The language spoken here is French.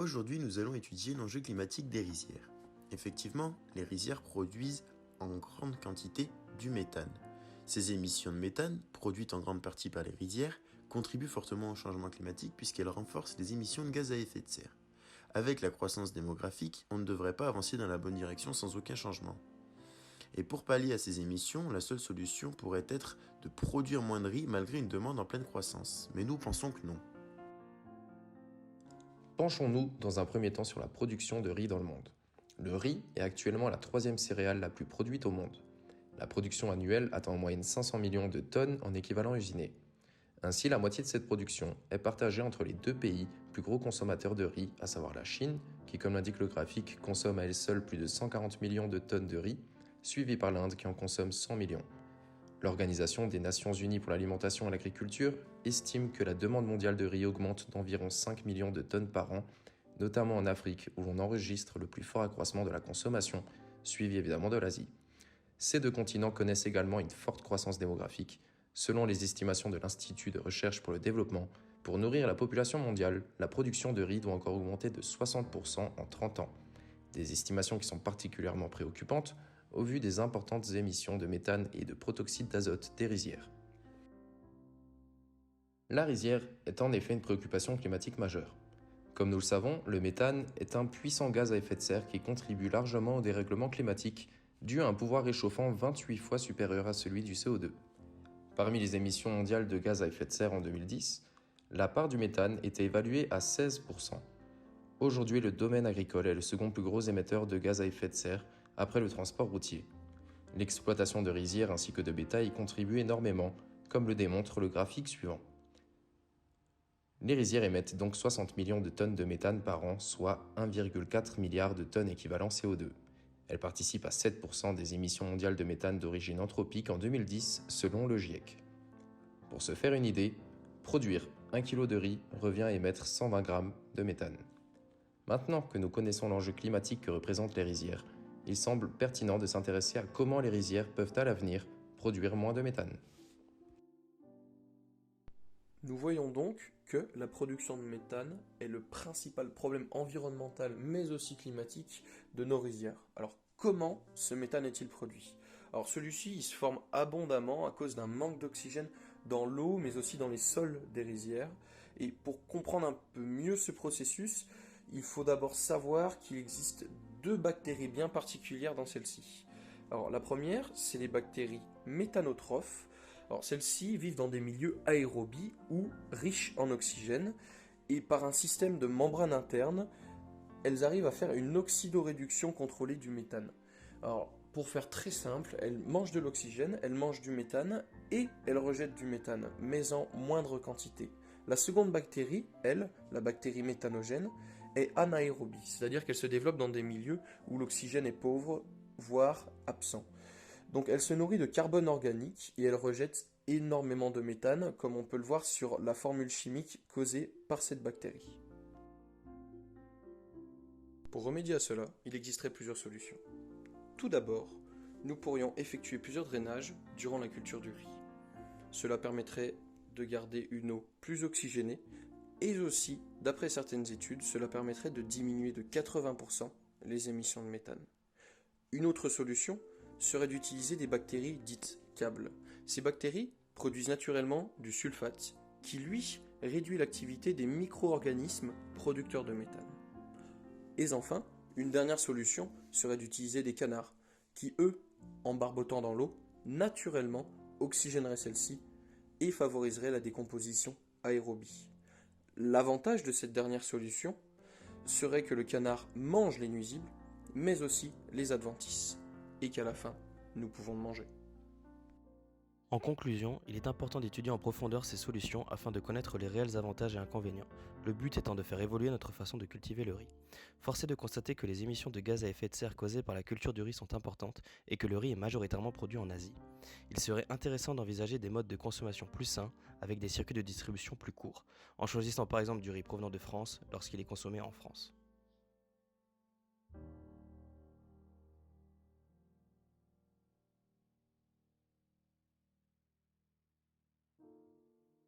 Aujourd'hui, nous allons étudier l'enjeu climatique des rizières. Effectivement, les rizières produisent en grande quantité du méthane. Ces émissions de méthane, produites en grande partie par les rizières, contribuent fortement au changement climatique puisqu'elles renforcent les émissions de gaz à effet de serre. Avec la croissance démographique, on ne devrait pas avancer dans la bonne direction sans aucun changement. Et pour pallier à ces émissions, la seule solution pourrait être de produire moins de riz malgré une demande en pleine croissance. Mais nous pensons que non. Penchons-nous dans un premier temps sur la production de riz dans le monde. Le riz est actuellement la troisième céréale la plus produite au monde. La production annuelle atteint en moyenne 500 millions de tonnes en équivalent usiné. Ainsi, la moitié de cette production est partagée entre les deux pays plus gros consommateurs de riz, à savoir la Chine, qui comme l'indique le graphique consomme à elle seule plus de 140 millions de tonnes de riz, suivie par l'Inde qui en consomme 100 millions. L'Organisation des Nations Unies pour l'alimentation et l'agriculture estime que la demande mondiale de riz augmente d'environ 5 millions de tonnes par an, notamment en Afrique où l'on enregistre le plus fort accroissement de la consommation, suivi évidemment de l'Asie. Ces deux continents connaissent également une forte croissance démographique. Selon les estimations de l'Institut de recherche pour le développement, pour nourrir la population mondiale, la production de riz doit encore augmenter de 60% en 30 ans. Des estimations qui sont particulièrement préoccupantes au vu des importantes émissions de méthane et de protoxyde d'azote des rizières. La rizière est en effet une préoccupation climatique majeure. Comme nous le savons, le méthane est un puissant gaz à effet de serre qui contribue largement au dérèglement climatique dû à un pouvoir réchauffant 28 fois supérieur à celui du CO2. Parmi les émissions mondiales de gaz à effet de serre en 2010, la part du méthane était évaluée à 16%. Aujourd'hui, le domaine agricole est le second plus gros émetteur de gaz à effet de serre après le transport routier. L'exploitation de rizières ainsi que de bétail y contribue énormément, comme le démontre le graphique suivant. Les rizières émettent donc 60 millions de tonnes de méthane par an, soit 1,4 milliard de tonnes équivalent CO2. Elles participent à 7% des émissions mondiales de méthane d'origine anthropique en 2010, selon le GIEC. Pour se faire une idée, produire 1 kg de riz revient à émettre 120 grammes de méthane. Maintenant que nous connaissons l'enjeu climatique que représentent les rizières, il semble pertinent de s'intéresser à comment les rizières peuvent à l'avenir produire moins de méthane. Nous voyons donc que la production de méthane est le principal problème environnemental mais aussi climatique de nos rizières. Alors comment ce méthane est-il produit? Alors celui-ci il se forme abondamment à cause d'un manque d'oxygène dans l'eau mais aussi dans les sols des rizières. Et pour comprendre un peu mieux ce processus, il faut d'abord savoir qu'il existe deux bactéries bien particulières dans celle-ci. Alors la première, c'est les bactéries méthanotrophes. Alors celles-ci vivent dans des milieux aérobies ou riches en oxygène et par un système de membrane interne, elles arrivent à faire une oxydoréduction contrôlée du méthane. Alors pour faire très simple, elles mangent de l'oxygène, elles mangent du méthane et elles rejettent du méthane, mais en moindre quantité. La seconde bactérie, elle, la bactérie méthanogène, est anaérobie, c'est-à-dire qu'elle se développe dans des milieux où l'oxygène est pauvre, voire absent. Donc elle se nourrit de carbone organique et elle rejette énormément de méthane, comme on peut le voir sur la formule chimique causée par cette bactérie. Pour remédier à cela, il existerait plusieurs solutions. Tout d'abord, nous pourrions effectuer plusieurs drainages durant la culture du riz. Cela permettrait de garder une eau plus oxygénée et aussi, d'après certaines études, cela permettrait de diminuer de 80% les émissions de méthane. Une autre solution serait d'utiliser des bactéries dites câbles. Ces bactéries produisent naturellement du sulfate qui, lui, réduit l'activité des micro-organismes producteurs de méthane. Et enfin, une dernière solution serait d'utiliser des canards qui, eux, en barbotant dans l'eau, naturellement oxygéneraient celle-ci et favoriseraient la décomposition aérobie. L'avantage de cette dernière solution serait que le canard mange les nuisibles, mais aussi les adventices, et qu'à la fin, nous pouvons le manger. En conclusion, il est important d'étudier en profondeur ces solutions afin de connaître les réels avantages et inconvénients, le but étant de faire évoluer notre façon de cultiver le riz. Force est de constater que les émissions de gaz à effet de serre causées par la culture du riz sont importantes et que le riz est majoritairement produit en Asie. Il serait intéressant d'envisager des modes de consommation plus sains avec des circuits de distribution plus courts, en choisissant par exemple du riz provenant de France lorsqu'il est consommé en France.